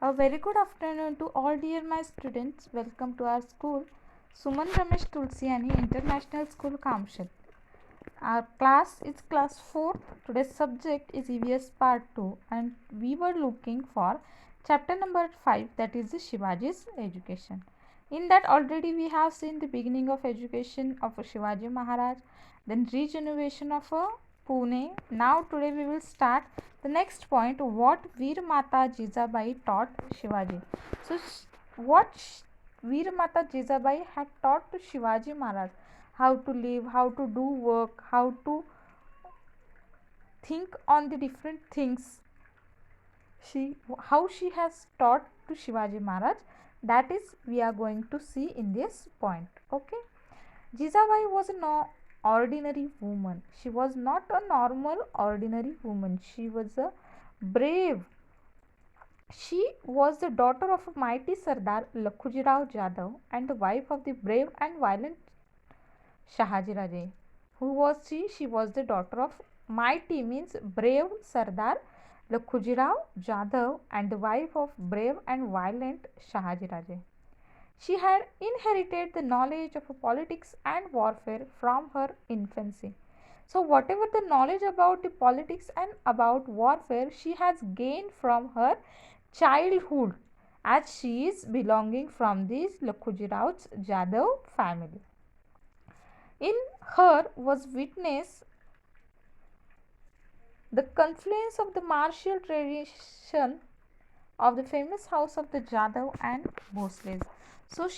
A very good afternoon to all dear my students. Welcome to our school, Suman Ramesh Tulsiani International School Kamshit. Our class is class 4. Today's subject is EVS part 2 and we were looking for chapter number 5, that is the Shivaji's education. In that already we have seen the beginning of education of Shivaji Maharaj, then regeneration of Pune. Now today we will start the next point, what Veer Mata Jijabai taught Shivaji. So what Veer Mata Jijabai had taught to Shivaji Maharaj, how to live, how to do work, how to think on the different things, how she has taught to Shivaji Maharaj, that is we are going to see in this point. Okay, Jijabai was no ordinary woman. She was not a normal ordinary woman. She was a brave. She was the daughter of a mighty Sardar Lakhujirao Jadhav and the wife of the brave and violent Shahaji Raje. Who was she? She was the daughter of mighty means brave Sardar Lakhujirao Jadhav and the wife of brave and violent Shahaji Raje. She had inherited the knowledge of politics and warfare from her infancy. So, whatever the knowledge about the politics and about warfare she has gained from her childhood, as she is belonging from the Lakhujirao Jadhav family. In her was witnessed the confluence of the martial tradition of the famous house of the Jadhav and Bhosles. So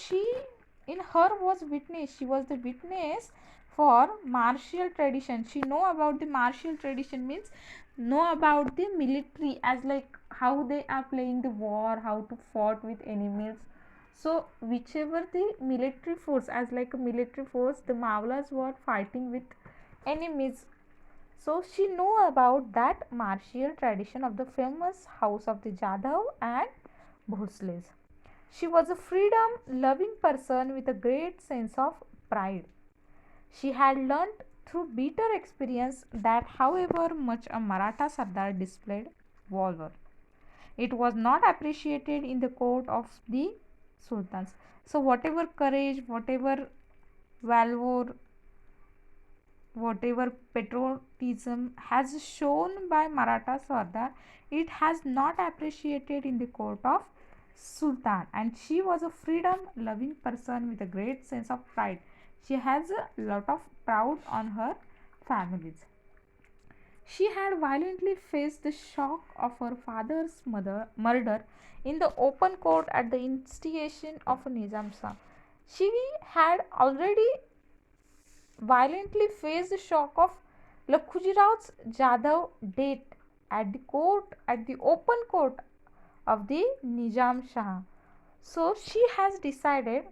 in her was witness, she was the witness for martial tradition. She know about the martial tradition means know about the military, as like how they are playing the war, how to fought with enemies. So whichever the military force, as like a military force, the Mavlas were fighting with enemies. So she knew about that martial tradition of the famous house of the Jadhav and Bhosles. She was a freedom loving person with a great sense of pride. She had learnt through bitter experience that however much a Maratha Sardar displayed valor, it was not appreciated in the court of the sultans. So whatever courage, whatever valor, whatever patriotism has shown by Maratha Sardar, it has not appreciated in the court of Sultan. And she was a freedom loving person with a great sense of pride. She has a lot of proud on her families. She had violently faced the shock of her father's murder in the open court at the instigation of Nizam Shah. She had already violently faced the shock of Lakhujirao Jadhav death at the open court of the Nizam Shah. So she has resolved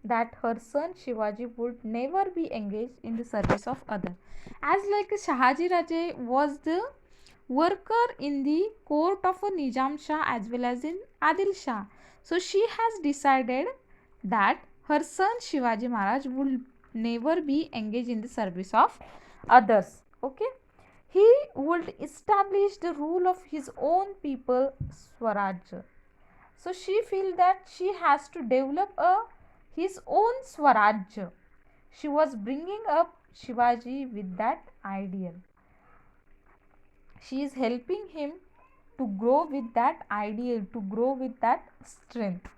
that her son Shivaji would never be engaged in the service of others. As like Shahaji Raje was the worker in the court of Nizam Shah as well as in Adil Shah. So she has decided that her son Shivaji Maharaj would never be engaged in the service of others. Okay, he would establish the rule of his own people, Swaraj. So she feels that she has to develop his own Swaraj. She was bringing up Shivaji with that ideal. She is helping him to grow with that ideal, to grow with that strength.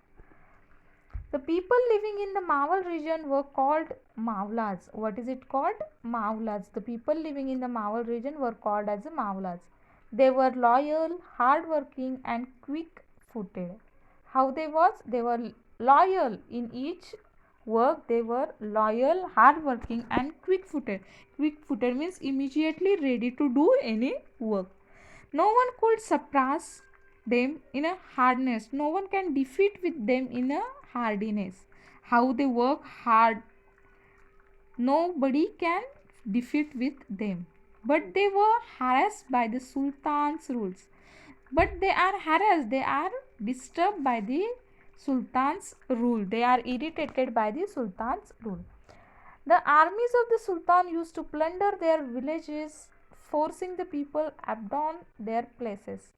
The people living in the Mawal region were called Mawlas. What is it called? Mawlas. The people living in the Mawal region were called as the Mawlas. They were loyal, hardworking and quick-footed. How they was? They were loyal in each work. They were loyal, hardworking and quick-footed. Quick-footed means immediately ready to do any work. No one could surpass them in a hardness. No one can defeat with them in a hardiness. How they work hard, nobody can defeat with them. But they were harassed by the Sultan's rules. But they are harassed, they are disturbed by the Sultan's rule. They are irritated by the Sultan's rule. The armies of the Sultan used to plunder their villages, forcing the people abandon their places.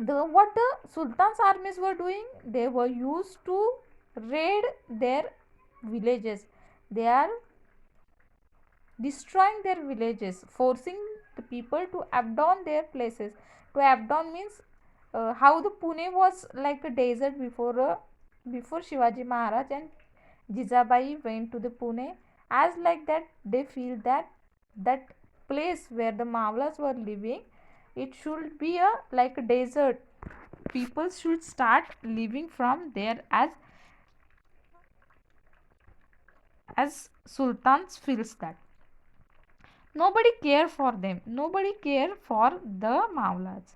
what the Sultan's armies were doing, they were used to raid their villages. They are destroying their villages, forcing the people to abandon their places. To abandon means how the Pune was like a desert before Shivaji Maharaj and Jijabai went to the Pune. As like that, they feel that that place where the Mavlas were living, it should be a like a desert. People should start living from there as Sultans feels that. Nobody care for them. Nobody care for the Mavlas.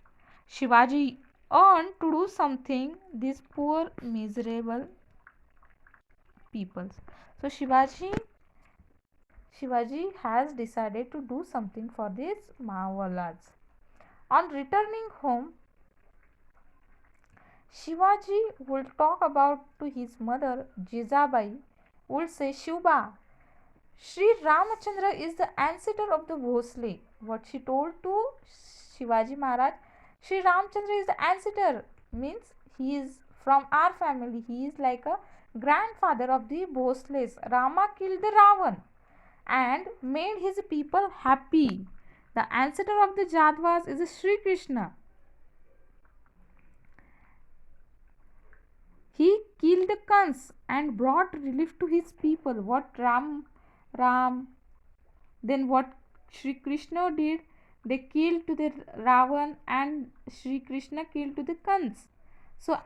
Shivaji earned to do something these poor miserable peoples. So Shivaji has decided to do something for these Mavalas. On returning home, Shivaji will talk about to his mother Jijabai, would say, Shubha, Sri Ramachandra is the ancestor of the Bhosle. What she told to Shivaji Maharaj, Sri Ramachandra is the ancestor, means he is from our family. He is like a grandfather of the Bhosles. Rama killed the Ravan and made his people happy. The ancestor of the Jadavas is Sri Krishna. He killed the Kans and brought relief to his people. What Ram, then what Sri Krishna did, they killed to the Ravan and Sri Krishna killed to the Kans. So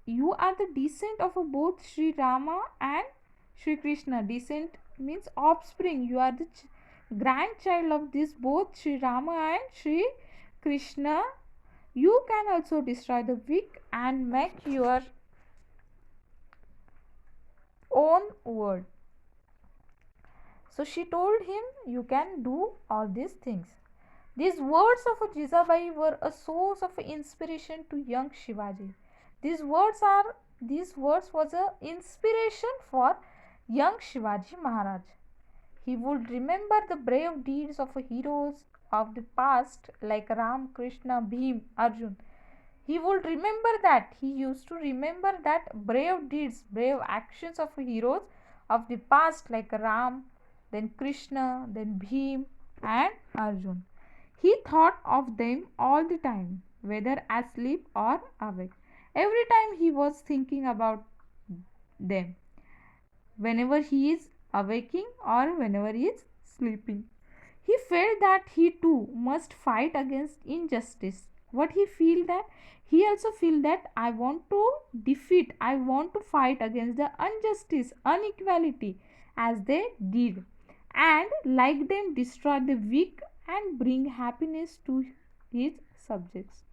you are the descent of both Sri Rama and Sri Krishna. Descent means offspring. You are the grandchild of this both Sri Rama and Sri Krishna. You can also destroy the weak and make your own world. So she told him, you can do all these things. These words of Jijabai were a source of inspiration to young Shivaji. These words was a inspiration for young Shivaji Maharaj. He would remember the brave deeds of heroes of the past like Ram, Krishna, Bhim, Arjun. He would remember that. He used to remember that brave deeds, brave actions of heroes of the past like Ram, then Krishna, then Bhim and Arjun. He thought of them all the time, whether asleep or awake. Every time he was thinking about them, whenever he is awaking or whenever he is sleeping. He felt that he too must fight against injustice. What he feel that? He also feel that I want to fight against the injustice, inequality as they did, and like them destroy the weak and bring happiness to his subjects.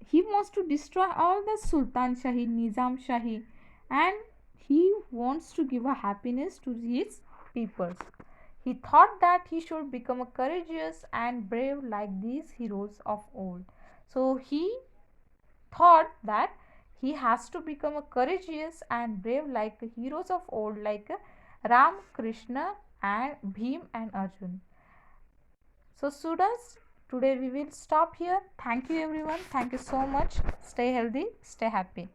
He wants to destroy all the Sultan Shahi, Nizam Shahi, and he wants to give a happiness to his peoples. He thought that he should become a courageous and brave like these heroes of old. So he thought that he has to become a courageous and brave like the heroes of old, like Ram, Krishna and Bhim and Arjun. So students, today we will stop here. Thank you everyone. Thank you so much. Stay healthy, stay happy.